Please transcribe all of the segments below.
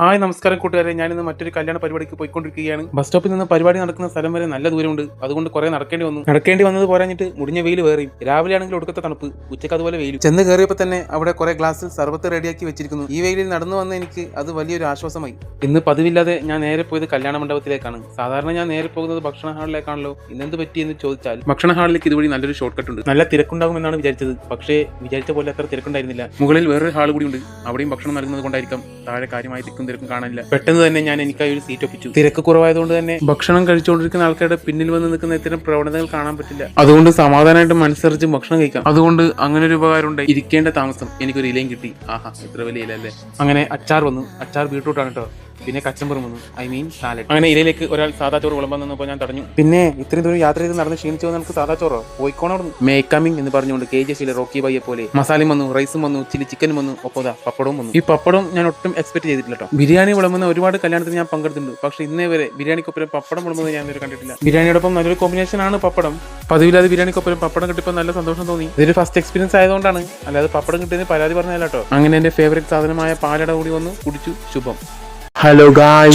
Hi നമസ്കാരം കൂട്ടുകാരെ, ഞാനിന്ന് മറ്റൊരു കല്യാണ പരിപാടിക്ക് പോയിക്കൊണ്ടിരിക്കുകയാണ്. ബസ് സ്റ്റോപ്പിൽ നിന്ന് പരിപാടി നടക്കുന്ന സ്ഥലം വരെ നല്ല ദൂരമുണ്ട്. അതുകൊണ്ട് കുറെ നടക്കേണ്ടി വന്നത് പോരാഞ്ഞിട്ട് മുടിഞ്ഞ വെയിൽ വേറെയും. രാവിലെ ആണെങ്കിൽ ഒടുക്കത്തെ തണുപ്പ്, ഉച്ചക്ക് അതുപോലെ വെയിലും. ചെന്ന് കയറിയപ്പോൾ തന്നെ അവിടെ കുറെ ഗ്ലാസ്സിൽ സർബത്ത് റെഡിയാക്കി വെച്ചിരിക്കുന്നു. ഈ വെയിലിൽ നടന്നു വന്ന എനിക്ക് അത് വലിയൊരു ആശ്വാസമായി. ഇന്ന് പതിവില്ലാതെ ഞാൻ നേരെ പോയത് കല്യാണ മണ്ഡപത്തിലേക്കാണ്. സാധാരണ ഞാൻ നേരെ പോകുന്നത് ഭക്ഷണ ഹാളിലേക്കാണല്ലോ. ഇന്നെന്ത് പറ്റിയെന്ന് ചോദിച്ചാൽ ഭക്ഷണ ഹാളിലേക്ക് ഇതുവഴി നല്ലൊരു ഷോർട്ട് കട്ട് ഉണ്ട്. നല്ല തിരക്കുണ്ടാകുമെന്നാണ് വിചാരിച്ചത്. പക്ഷേ വിചാരിച്ച പോലെ അത്ര തിരക്കുണ്ടായിരുന്നില്ല. മുകളിൽ വേറൊരു ഹാൾ കൂടി ഉണ്ട്. അവിടെയും ഭക്ഷണം നൽകുന്നത് കൊണ്ടായിരിക്കാം താഴെ കാര്യമായി തിരക്കും കാണാനില്ല. പെട്ടെന്ന് തന്നെ ഞാൻ എനിക്കായി ഒരു സീറ്റ് ഒപ്പിച്ചു. തിരക്ക് കുറവായതുകൊണ്ട് തന്നെ ഭക്ഷണം കഴിച്ചുകൊണ്ടിരിക്കുന്ന ആൾക്കാരുടെ പിന്നിൽ വന്ന് നിൽക്കുന്ന ഇത്തരം പ്രവണതകൾ കാണാൻ പറ്റില്ല. അതുകൊണ്ട് സമാധാനമായിട്ട് മനസ്സറിച്ച് ഭക്ഷണം കഴിക്കാം. അതുകൊണ്ട് അങ്ങനെ ഒരു ഉപകാരം ഉണ്ട്. ഇരിക്കേണ്ട താമസം എനിക്കൊരു ഇലയും കിട്ടി. ആഹാ, ഇത്ര വലിയ ഇല അല്ലേ. അങ്ങനെ അച്ചാർ വന്നു. അച്ചാർ ബീട്രൂട്ടാണ് കേട്ടോ. പിന്നെ കച്ചമ്പറും വന്നു, സാലഡ്. അങ്ങനെ ഇലയിലേക്ക് ഒരാൾ സാധാ ചോറ് വിളമ്പാൻ നിന്നപ്പോൾ ഞാൻ തടഞ്ഞു. പിന്നെ ഇത്രയും ദൂരം യാത്ര ചെയ്ത് നടന്ന് ക്ഷീണിച്ചു വന്ന് നമുക്ക് സാധാ ചോറോ പോയിക്കോണം. മേ കമ്മിങ് എന്ന് പറഞ്ഞുകൊണ്ട് KGF റോക്കി ബൈയെ പോലെ മസാലയും വന്നു, റൈസും വന്നു, ചില്ലി ചിക്കനും വന്നു, ഒപ്പം പപ്പടവും വന്നു. ഈ പപ്പടം ഞാൻ ഒട്ടും എക്സ്പെക്ട് ചെയ്തിട്ടില്ല കേട്ടോ. ബിരിയാണി വിളമ്പുന്ന ഒരുപാട് കല്യാണത്തിന് ഞാൻ പങ്കെടുത്തിട്ടുണ്ട്. പക്ഷേ ഇന്നേ വരെ ബിരിയാണിക്കൊപ്പം പപ്പടം വിളമ്പുന്നത് ഞാൻ ഇതുവരെ കണ്ടിട്ടില്ല. ബിരിയാണിയോടൊപ്പം നല്ലൊരു കോമ്പിനേഷൻ ആണ് പപ്പടം. പതിവില്ലാതെ ബിരിയാണിക്കൊപ്പം പപ്പടം കിട്ടിയപ്പോൾ നല്ല സന്തോഷം തോന്നി. ഇതൊരു ഫസ്റ്റ് എക്സ്പീരിയൻസ് ആയതുകൊണ്ടാണ്, അല്ലാതെ പപ്പടം കിട്ടിയതിന് പരാതി പറഞ്ഞല്ല കേട്ടോ. അങ്ങനെ എന്റെ ഫേവറേറ്റ് സാധനമായ പാലട കൂടി വന്നു, കുടിച്ചു. ശുഭം. ഹലോ ഗായ്,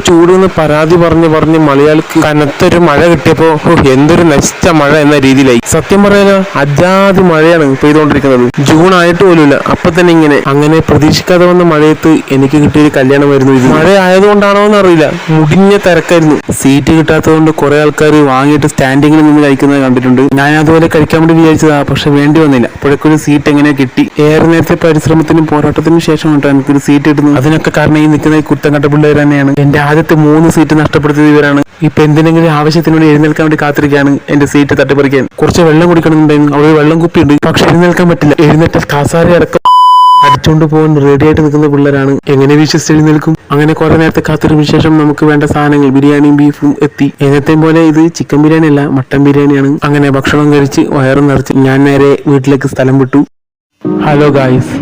ചൂട് എന്ന് പരാതി പറഞ്ഞ് മലയാളിക്ക് കനത്തൊരു മഴ കിട്ടിയപ്പോ എന്തൊരു നശിച്ച മഴ എന്ന രീതിയിലായി. സത്യം പറയാനോ അജാതി മഴയാണ് പെയ്തുകൊണ്ടിരിക്കുന്നത്. ജൂൺ ആയിട്ട് പോലുമില്ല, അപ്പൊ തന്നെ ഇങ്ങനെ. അങ്ങനെ പ്രതീക്ഷിക്കാതെ വന്ന മഴയത്ത് എനിക്ക് കിട്ടിയൊരു കല്യാണമായിരുന്നു ഇത്. മഴ ആയതുകൊണ്ടാണോ എന്ന് അറിയില്ല, മുടിഞ്ഞ തിരക്കായിരുന്നു. സീറ്റ് കിട്ടാത്തതുകൊണ്ട് കുറെ ആൾക്കാർ വാങ്ങിയിട്ട് സ്റ്റാൻഡിങ്ങിൽ നിന്ന് കഴിക്കുന്നത് കണ്ടിട്ടുണ്ട്. ഞാൻ അതുപോലെ കഴിക്കാൻ വേണ്ടി വിചാരിച്ചതാ, പക്ഷെ വേണ്ടി വന്നില്ല. അപ്പോഴേക്കൊരു സീറ്റ് എങ്ങനെ കിട്ടി. ഏറെ നേരത്തെ പരിശ്രമത്തിനും പോരാട്ടത്തിനും ശേഷം എനിക്കൊരു സീറ്റ് കിട്ടുന്നു. അതിനൊക്കെ കാരണം ഈ നിൽക്കുന്ന കുറ്റം കണ്ട പിള്ളേർ തന്നെയാണ്. എന്റെ ആദ്യത്തെ 3 സീറ്റ് നഷ്ടപ്പെടുത്തിയത് ഇവരാണ്. ഇപ്പൊ എന്തിനെങ്കിലും ആവശ്യത്തിനുവേണ്ടി എഴുന്നേൽക്കാൻ വേണ്ടി കാത്തിരിക്കുകയാണ് എന്റെ സീറ്റ് തട്ടിപ്പറിക്കാൻ. കുറച്ച് വെള്ളം കുടിക്കണമെന്നുണ്ടായിരുന്നു. അവിടെ വെള്ളം കുപ്പിയുണ്ട്, പക്ഷെ എഴുന്നേൽക്കാൻ പറ്റില്ല. എഴുന്നേറ്റാൽ കാസാര അടക്കം അടിച്ചോണ്ട് പോകാൻ റെഡി ആയിട്ട് നിൽക്കുന്ന പിള്ളേരാണ്. എങ്ങനെ വിശ്വസിച്ച് എഴുന്നേൽക്കും? അങ്ങനെ കുറെ നേരത്തെ കാത്തിരിപ്പിന് ശേഷം നമുക്ക് വേണ്ട സാധനങ്ങൾ ബിരിയാണിയും ബീഫും എത്തി. എന്നത്തെയും പോലെ ഇത് ചിക്കൻ ബിരിയാണി അല്ല, മട്ടൻ ബിരിയാണിയാണ്. അങ്ങനെ ഭക്ഷണം കഴിച്ച് വയറും നിറച്ച് ഞാൻ നേരെ വീട്ടിലേക്ക് സ്ഥലം വിട്ടു. ഹലോ ഗായ്സ്,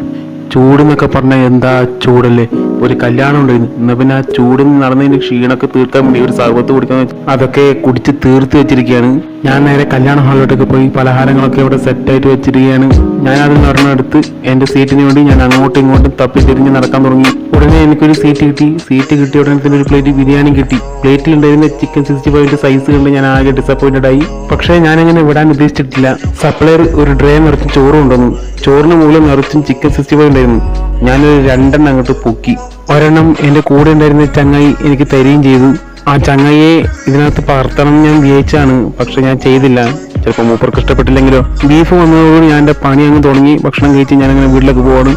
ചൂടെന്നൊക്കെ പറഞ്ഞാൽ എന്താ ചൂടല്ലേ. ഒരു കല്യാണം ഉണ്ടായിരുന്നു. എന്നാ പിന്നെ ആ ചൂടിൽ നടന്നതിന്റെ ക്ഷീണമൊക്കെ തീർക്കാൻ വേണ്ടി ഒരു സർബത്ത് കുടിക്കാൻ അതൊക്കെ കുടിച്ച് തീർത്ത് വെച്ചിരിക്കുകയാണ്. ഞാൻ നേരെ കല്യാണ ഹാളിലോട്ടൊക്കെ പോയി പലഹാരങ്ങളൊക്കെ ഇവിടെ സെറ്റായിട്ട് വെച്ചിരിക്കുകയാണ്. ഞാൻ അത് നടന്നെടുത്ത് എന്റെ സീറ്റിന് വേണ്ടി ഞാൻ അങ്ങോട്ടും ഇങ്ങോട്ടും തപ്പിത്തിരിഞ്ഞ് നടക്കാൻ തുടങ്ങി. ഉടനെ എനിക്കൊരു സീറ്റ് കിട്ടി. സീറ്റ് കിട്ടിയ ഉടനെ തന്നെ ഒരു പ്ലേറ്റ് ബിരിയാണി കിട്ടി. പ്ലേറ്റിലുണ്ടായിരുന്ന ചിക്കൻ 65 സൈസ് കണ്ട് ഞാൻ ആകെ ഡിസപ്പോയിന്റഡ് ആയി. പക്ഷേ ഞാനങ്ങനെ വിടാൻ ഉദ്ദേശിച്ചിട്ടില്ല. സപ്ലയർ ഒരു ട്രേ നിറച്ചും ചോറ് കൊണ്ടുവന്നു. ചോറിന് മുകളിൽ നിറച്ചും ചിക്കൻ 65 ഉണ്ടായിരുന്നു. ഞാനൊരു 2 എണ്ണം അങ്ങോട്ട് പൊക്കി. ഒരെണ്ണം എന്റെ കൂടെ ഉണ്ടായിരുന്ന ചങ്ങായി എനിക്ക് തരികയും ചെയ്തു. ആ ചങ്ങായിയെ ഇതിനകത്ത് പകർത്തണം ഞാൻ വിചാരിച്ചാണ്, പക്ഷെ ഞാൻ ചെയ്തില്ല. ചിലപ്പോൾ മൂപ്പർക്ക് ഇഷ്ടപ്പെട്ടില്ലെങ്കിലോ. ബീഫ് വന്നതോടുകൂടി ഞാൻ എൻ്റെ പണി അങ്ങ് തുടങ്ങി. ഭക്ഷണം കഴിച്ച് ഞാനങ്ങനെ വീട്ടിലേക്ക് പോവാണ്.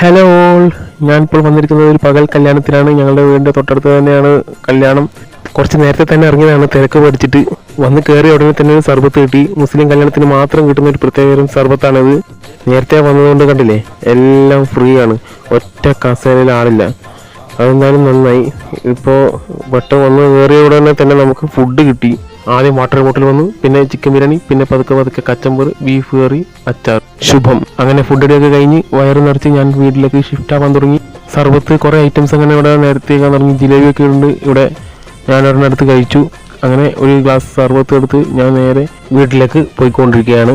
ഹലോ ഓൾ, ഞാനിപ്പോൾ വന്നിരിക്കുന്നത് ഒരു പകൽ കല്യാണത്തിനാണ്. ഞങ്ങളുടെ വീടിൻ്റെ തൊട്ടടുത്ത് തന്നെയാണ് കല്യാണം. കുറച്ച് നേരത്തെ തന്നെ ഇറങ്ങിയതാണ്, തിരക്ക് പഠിച്ചിട്ട്. വന്ന് കയറിയ ഉടനെ തന്നെ ഒരു സർബത്ത് കിട്ടി. മുസ്ലിം കല്യാണത്തിന് മാത്രം കിട്ടുന്ന ഒരു പ്രത്യേക സർബത്താണിത്. നേരത്തെ വന്നതുകൊണ്ട് കണ്ടില്ലേ, എല്ലാം ഫ്രീ ആണ്. ഒറ്റ കസേരയിൽ ആളില്ല. അതെന്തായാലും നന്നായി. ഇപ്പോൾ വട്ടം വന്ന് കയറിയ ഉടനെ തന്നെ നമുക്ക് ഫുഡ് കിട്ടി. ആദ്യം വാട്ടർ ബോട്ടിൽ വന്നു, പിന്നെ ചിക്കൻ ബിരിയാണി, പിന്നെ പതുക്കെ കച്ചമ്പർ, ബീഫ് കറി, അച്ചാർ. ശുഭം. അങ്ങനെ ഫുഡ് അടിയൊക്കെ കഴിഞ്ഞ് വയറ് നിറച്ച് ഞാൻ വീട്ടിലേക്ക് ഷിഫ്റ്റ് ആവാൻ തുടങ്ങി. സർബത്ത് കുറേ ഐറ്റംസ് അങ്ങനെ ഇവിടെ നേരത്തെ തുടങ്ങി. ജിലേബിയൊക്കെ ഉണ്ട് ഇവിടെ. ഞാൻ ഒരെണ്ണം എടുത്ത് കഴിച്ചു. അങ്ങനെ ഒരു ഗ്ലാസ് സർബത്ത് എടുത്ത് ഞാൻ നേരെ വീട്ടിലേക്ക് പോയിക്കൊണ്ടിരിക്കുകയാണ്.